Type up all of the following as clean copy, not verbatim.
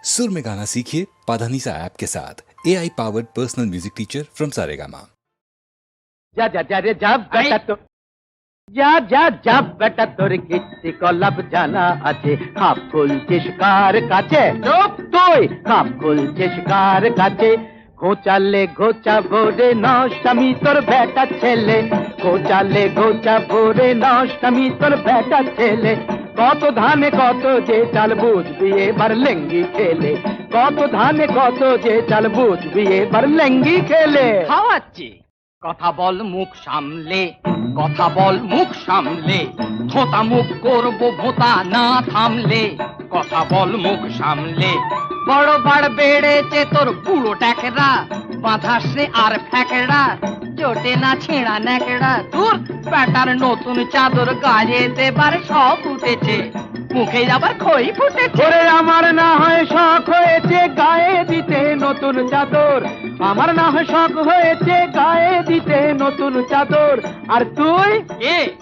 सुर में गाना सीखिए पाधानीसा ऐप के साथ AI powered personal music teacher from Saregama. जा जा जा रे जा बेटा तो जा जा जा बेटा তোর কিস্তি কলাপ জানা আছে খাপ খুলছিস কার কাছে চুপ তুই খাপ খুলছিস কার কাছে ঘোচালে ঘোচা ভরে নষ্টামি তোর বেটা ছেলে ঘোচালে ঘোচা ভরে নষ্টামি তোর বেটা ছেলে কত ধানে কত যে চাল বুঝবি এবার লেঙ্গি খেলে কত ধানে কত যে চাল বুঝবি এবার লেঙ্গি খেলে খাওয়াচ্ছি কথা বল মুখ সামলে কথা বল মুখ সামলে থোতা মুখ করবো ভোতা না থামলে কথা বল মুখ সামলে বড় বাড় বেড়েছে তোর পুরো ট্যাকেরা বাঁধাসে আর ফ্যাকেড়া জোটে না ছেঁড়া ন্যাকেড়া তোর প্যাটার নতুন চাদর গায়ে দেবার সব উঠেছে মুখে আবার খই ফুটেছে ওরে আমার না হয় শখ হয়েছে গায়ে দিতে নতুন চাদর আমার না হয় শখ হয়েছে গায়ে দিতে নতুন চাদর আর তুই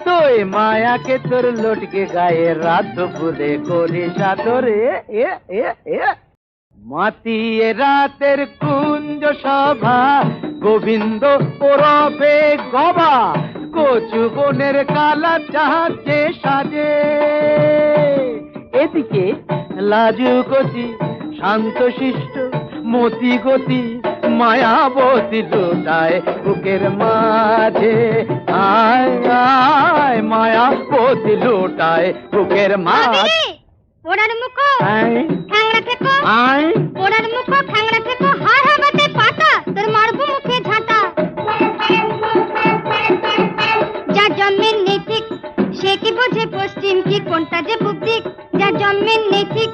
তুই মায়াকে তোর লটকে গায়ে রাত ভুলে করিস আদরে এ এ এ মাতিয়ে রাতের কুঞ্জ সভা গোবিন্দ ওরফে গবা কচু বনের কালা চাহাতে সাজে এদিকে লাজুকতি শান্ত শিষ্ট মতি গতি মায়াবতী লুটায় বুকের মাঝে আয় আয় মায়াবতী লুটায় বুকের মাঝে ওড়ার মুখো ঠ্যাংড়া থেকো ওড়ার মুখো ঠ্যাংড়া থেকো হায় হাবাতে পাটা তোর মারবো মুখে ঝাঁটা যা জন্মের নেই ঠিক সে কি বোঝে পশ্চিম কি কোনটা যে পূব দিক যা জন্মের নেই ঠিক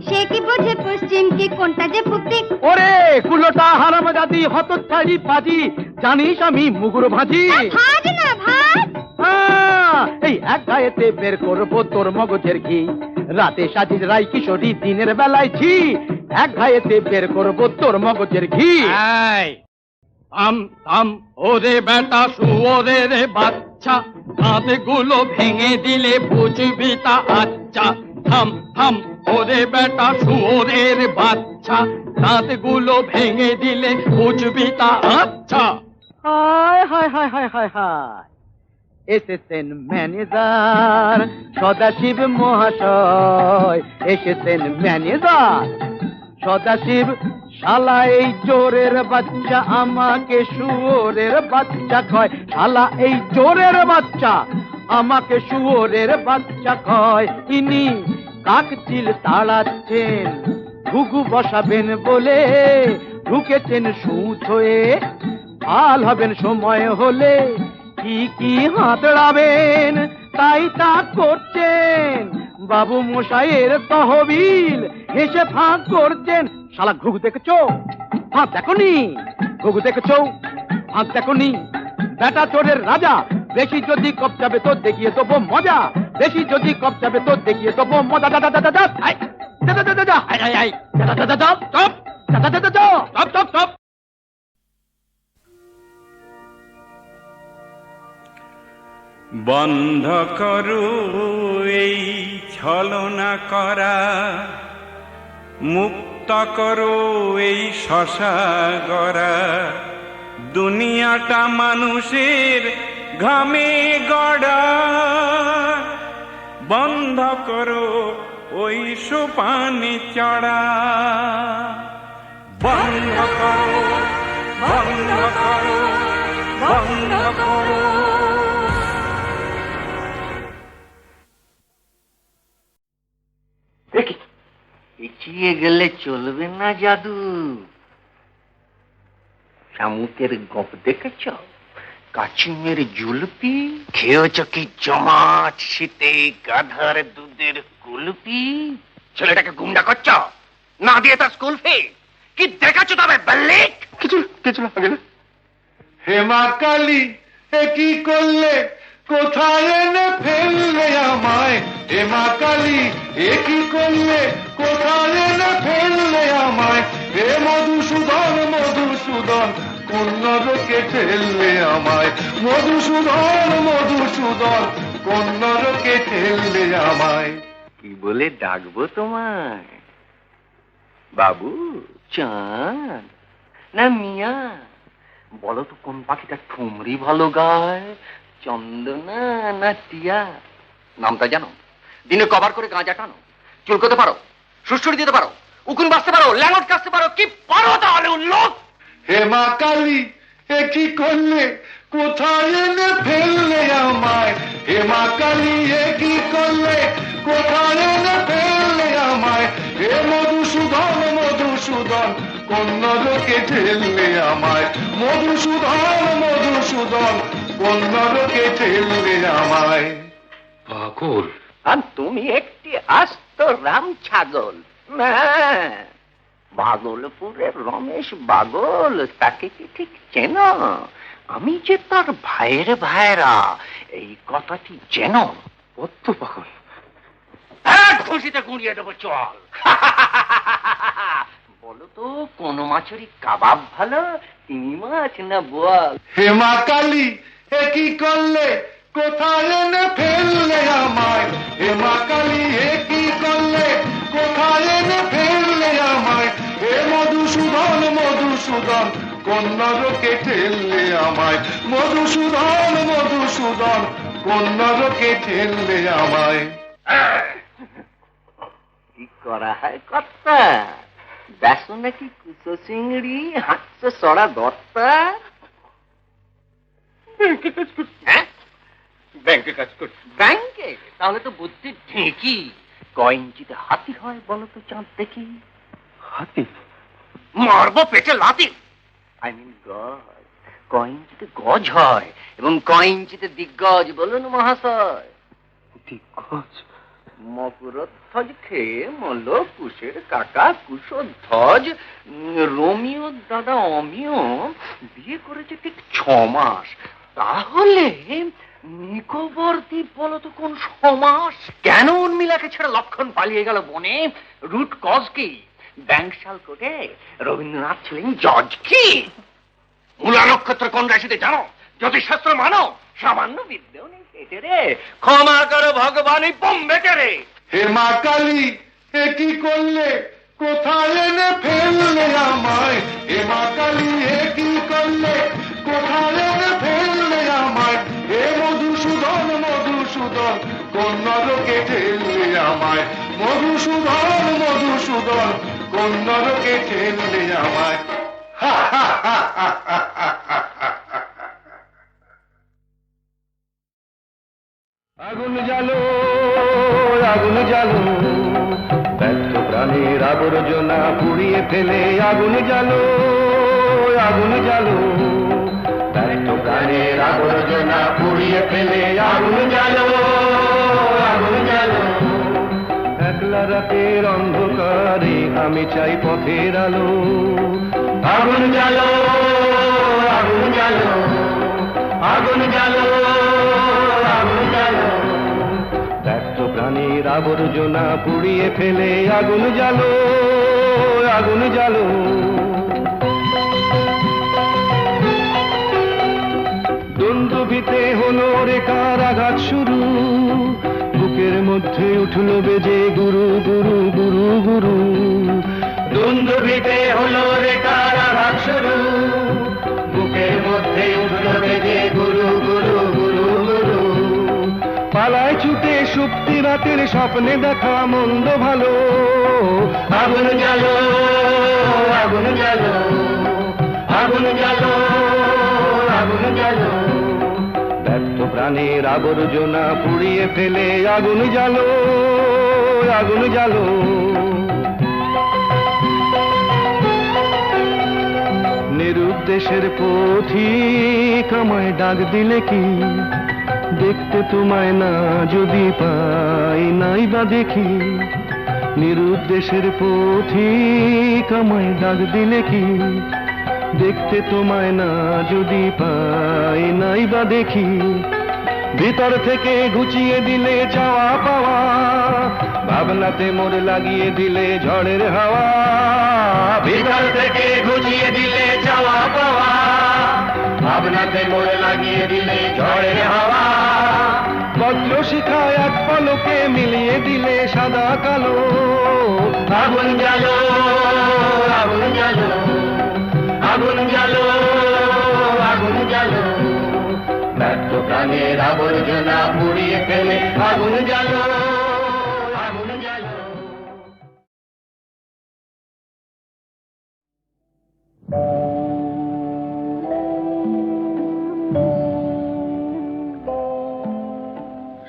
সে কি বোঝে পশ্চিম কি কোনটা যে পূব দিক ওরে কুলোটা হারামজাদি হতচ্ছাড়ি পাজি জানিস আমি মুগুর ভাজি ভাজ না ভাজ এই এক গায়েতে বের করবো তোর মগজের ঘি রাতে সাজিস রাই কিশোরী দিনের বেলায় ঝি এক গায়েতে বের করবো তোর মগজের ঘি থাম থাম ওরে বেটা শুয়োরের বাচ্চা দাঁত গুলো ভেঙে দিলে বুঝবি তা আচ্ছা থাম থাম ওরে বেটা শুয়োরের বাচ্চা দাঁত গুলো ভেঙে দিলে বুঝবি তা আচ্ছা হায় হায় হায় হায় হায় হায় এসেছেন ম্যানেজার সদাশিব মহাশয় এসেছেন ম্যানেজার সদাশিব শালা এই চোরের বাচ্চা আমাকে শুয়োরের বাচ্চা কয় শালা এই চোরের বাচ্চা আমাকে শুয়োরের বাচ্চা কয় ইনি কাকচিল তাড়াচ্ছেন ঘুঘু বসাবেন বলে ঢুকেছেন সুচ হয়ে ভাল হবেন সময় হলে কি কি হাতড়াবেন তাই তা করছেন বাবু মশাইয়ের তহবিল হেসে ফাঁক করছেন শালা ঘুঘু দেখেছো ফাঁক দেখনি ঘুঘু দেখেছো ফাঁক দেখনি বেটা চোরের রাজা বেশি যদি কপচাবে তো দেখিয়ে দেবো মজা বেশি যদি কপচাবে তো দেখিয়ে দেবো মজা দাদা দাদা দাদা দাদা দাদা দাদা দাদা দাদা স্টপ দাদা দাদা স্টপ স্টপ স্টপ বন্ধ করো এই ছলনা করা মুক্ত করো এই শশা গড়া দুনিয়াটা মানুষের ঘামে গড়া বন্ধ করো ওই সোপানি চড়া বন্ধ করো বন্ধ করো বন্ধ করো এগিয়ে গেলে চলবে না জাদু শামুকের গপ দেখেছ কাচিমের জুলপি খেয়েছ কি জমাট শীতে গাধার দুধের কুলপি ছেলেটাকে গুন্ডা করছ না দিয়ে তার স্কুল ফি কি দেখাচ্ছ তবে বাল্লিক কিছু কিছু লাগে না হেমা কালী এ কি করলে কোথায় এনে ফেললে আমায় হেমা কালী এ কি করলে কোথায় এনে ফেললে আমায় হে মধুসূদন মধুসূদন কোন নরকে ঠেললে আমায় মধুসূদন মধুসূদন কোন নরকে ঠেললে আমায় কি বলে ডাকবো তোমায় বাবু চান না মিয়া, বলো তো কোন পাখিটা ঠুমরি ভালো গায়, চন্দনা না টিয়া? নামটা জানো? দিনে কভার করে গাঁজা টানো, চুলকোতে পারো, সুড়সুড়ি দিতে পারো, উকুন বাঁচতে পারো, ল্যাঙ্গট কাটতে পারো, কি পারো তাহলে উল্লোক? হে মা কালী এ কি করলে, কোথায় এনে ফেললে আমায়? হে মা কালী এ কি করলে, কোথায় এনে ফেললে আমায়? হে মধুসূদন মধুসূদন, কোন নরকে ঠেললে আমায়? মধুসূদন মধুসূদন, কোন নরকে ঠেললে আমায়? পাগল। আর তুমি একটি আস্ত রাম ছাগল। না, ভাগলপুরের রমেশ বাগল, তাকে কি ঠিক চেনো? আমি যে তার ভাইয়ের ভাইরা, এই কথাটি চেনো? কত পাগল। খুশিতে গুঁড়িয়ে দেবো, চল। বলো তো কোন মাছেরই কাবাব ভালো, চিংড়ি মাছ না বোয়াল? হে মা কালী এ কি করলে, কোথায় এনে ফেললে আমায়? হে মা কালী এ কি করলে, কোথায় এনে ফেললে আমায়? হে মধুসূদন মধুসূদন, কোন নরকে ঠেললে আমায়? মধুসূদন মধুসূদন, কোন নরকে ঠেললে আমায়? কি করা হয় কর্তা? দেখো নাকি কুচো চিংড়ি, হাঁটছে সরা দত্তা। হ্যাঁ, ব্যাংকে কাজ করছি। ব্যাংকে? তাহলে তো বুদ্ধি ঠিকই। কয় ইঞ্চিতে হাতি হয় বলো তো চাঁদ দেখি? হাতি? মারবো পেটে লাথি। আই মিন গজ। কয় ইঞ্চিতে গজ হয় এবং কয় ইঞ্চিতে দিগ্গজ বলুন মহাশয়? দিগ্গজ? মকরধ্বজ খেয়ে মল কুশের কাকা কুশধ্বজ, রোমিও দাদা অমিয় বিয়ে করেছে ঠিক 6 মাস। তাহলে নিকোবর দ্বীপ বলো তো কোন সমাস? কেন উর্মিলাকে ছেড়ে লক্ষণ পালিয়ে গেল বনে? রুট কজ কি? ব্যাংকশাল কোর্টে রবীন্দ্রনাথ ছিলেন জজ কি? মূলা নক্ষত্র কোন রাশিতে জানো? জ্যোতিষশাস্ত্র মানো? সামান্য বিদ্যেও নেই পেটে রে। ক্ষমা করো ভগবানই বোম্বেটে রে। হে মা কালী এ কি করলে, কোথায় এনে ফেললে আমায়? হে মা কালী এ কি করলে, কোথায় এনে ফেললে আমায়? হে মধুসূদন মধুসূদন, কোন নরকে ঠেললে আমায়? মধুসূদন মধুসূদন, কোন নরকে ঠেললে আমায়? আগুন জ্বালো আগুন জ্বালো, ব্যর্থ প্রাণের আবর্জনা পুড়িয়ে ফেলে আগুন জ্বালো আগুন জ্বালো, ব্যর্থ প্রাণের আবর্জনা পুড়িয়ে ফেলে আগুন জ্বালো আগুন জ্বালো। একলা রাতের অন্ধকারে আমি চাই পথের আলো, আগুন জ্বালো আগুন জ্বালো আগুন জ্বালো আগুন জ্বালো, ব্যর্থ প্রাণীর আবর্জনা পুড়িয়ে ফেলে আগুন জ্বালো আগুন জ্বালো। দুন্দুভিতে হলো রেখার আঘাত শুরু, বুকের মধ্যে উঠল বেজে গুরু গুরু গুরু গুরু। দুন্দুভিতে হলো রেখার আঘাত শুরু, বুকের মধ্যে উঠল বেজে গুরু গুরু গুরু গুরু। পালায় ছুটে সুপ্তি রাতের স্বপ্নে দেখা মন্দ ভালো, আগুন জ্বালো আগুন জ্বালো আগুন জ্বালো আগুন জ্বালো, ব্যর্থ প্রাণের আবর্জনা পুড়িয়ে ফেলে আগুন জ্বালো আগুন জ্বালো। নিরুদ্দেশের পথিক আমায় ডাক দিলে কি, দেখতে তোমায় না যদি পাই নাই বা দেখি। নিরুদ্দেশের পথিক আমায় ডাক দিলে কি, দেখতে তোমায় না যদি পাই নাই বা দেখি। ভিতর থেকে ঘুচিয়ে দিলে চাওয়া পাওয়া, ভাবনাতে মোর লাগিয়ে দিলে ঝড়ের হাওয়া। ভিতর থেকে ঘুচিয়ে দিলে চাওয়া পাওয়া, ভাবনাতে মোর লাগিয়ে দিলে ঝড়ের হাওয়া। বজ্র শিখায় এক পলকে মিলিয়ে দিলে সাদা কালো, আগুন জ্বালো আবর্জনা পুড়িয়ে ফেলে আগুন জ্বালো, আগুন জ্বালো।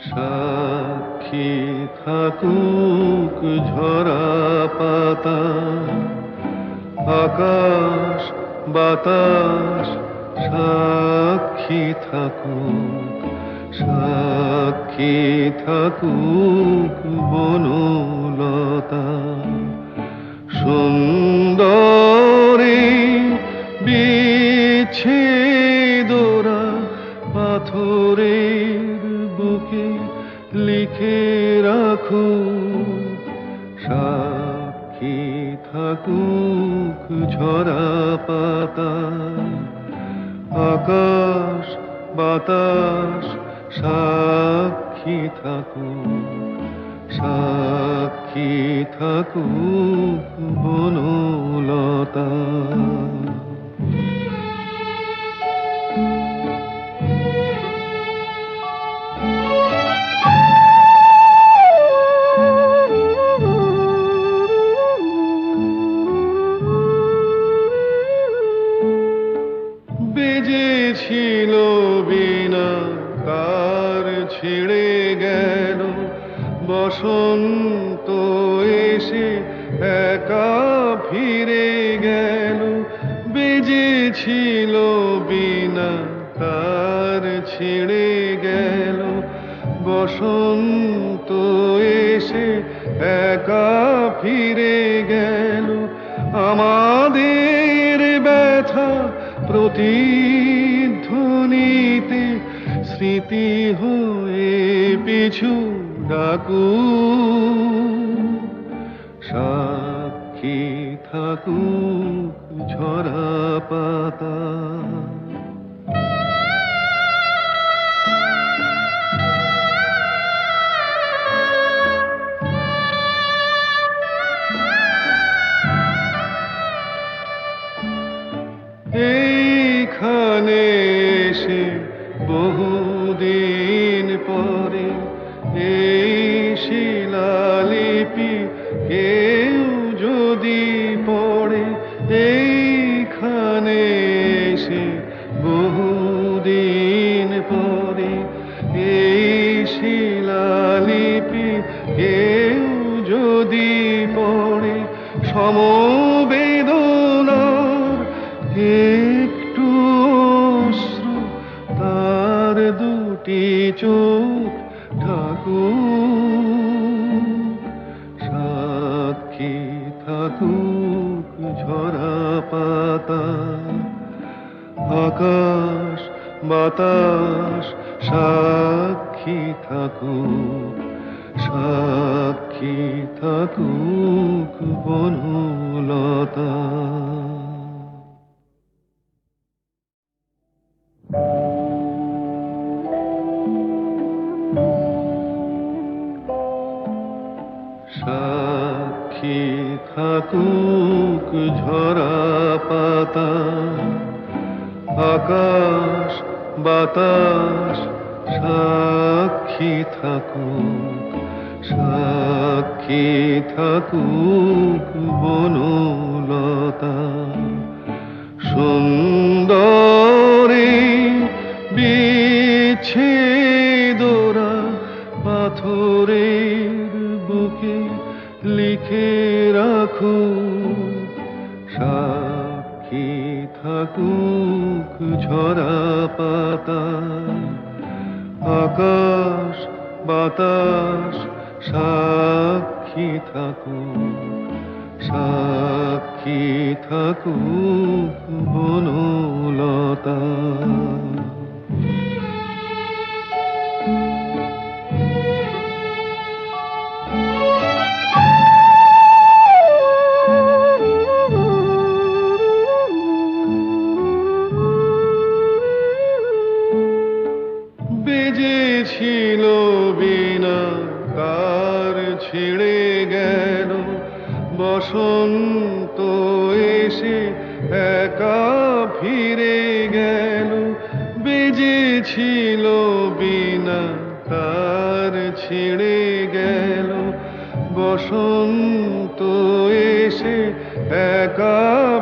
সাক্ষী থাকুক ঝরা পাতা, আকাশ বাতাস সাক্ষী থাকুক, সাক্ষী থাকুক বনলতা। সুন্দরী বিচ্ছেদরা পাথরের বুকে লিখে রাখুক, সাক্ষী থাকুক ঝরা পাতা, আকাশ বাতাস সাক্ষী থাকুক, সাক্ষী থাকুক বনলতা। বেজেছিল বিনা কার ছেড়ে গেল, বসন্ত এসে একা ফিরে গেল। বেজেছিল বিনা কার ছেড়ে গেল, বসন্ত এসে একা ফিরে গেল। আমাদের ব্যথা প্রতিধ্বনিতে স্মৃতি হয়ে পিছু ডাকু, সাক্ষী থাকুক ঝরা পাতা। এইখানে এসে বহুদিন পরে এই শিলালিপি কেউ যদি পড়ে, এইখানে এসে বহুদিন পরে এই শিলালিপি কেউ যদি পড়ে, সমবেদনার একটু অশ্রু তার দুটি চোখ ঠাকুর, সাক্ষী থাকুক ঝরা পাতা, আকাশ বাতাস সাক্ষী থাকুক, সাক্ষী থাকুক বনলতা। সাক্ষী থাকুক ঝরা পাতা, আকাশ বাতাস সাক্ষী থাকুক, সাক্ষী থাকুক বনলতা। সুন্দরী বিচ্ছেদরা পাথরের বুকে লিখে রাখুক, সাক্ষী থাকুক ঝরা পাতা, আকাশ বাতাস সাক্ষী থাকুক, সাক্ষী থাকুক বনলতা। বেজেছিল বিনা কার ছেড়ে গেল, বসন্ত এসে একা ফিরে গেল। ছিঁড়ে গেল, বসন্ত এসে একা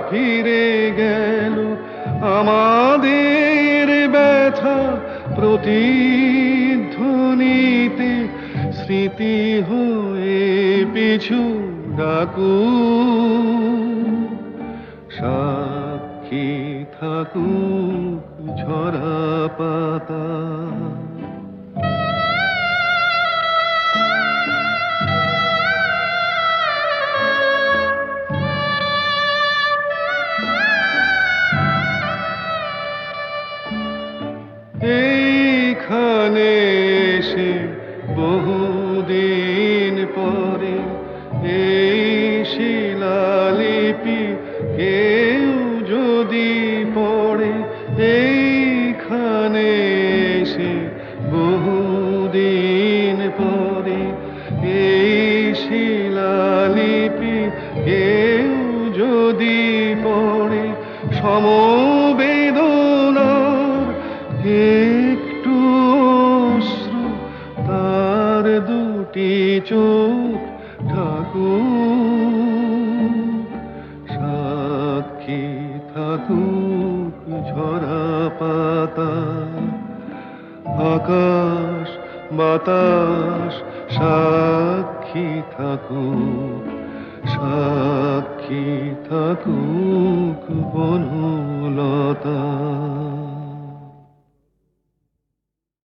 ফিরে গেল, আমাদের ব্যথা প্রতিধ্বনিতে স্মৃতি হয়ে পিছু ডাকু, সাক্ষী থাকুক ঝরা পাতা। এইখানে এসে বহুদিন পরে এই শিলালিপি কেউ যদি পড়ে, এইখানে এসে বহুদিন পরে এই শিলালিপি কেউ যদি পড়ে, সমবেদনার একটু অশ্রু তার দুটি চোখ ঠাকুর, সাক্ষী থাকুক ঝরা পাতা। আকাশ বাতাস সাক্ষী থাকুক, সাক্ষী থাকুক বনলতা।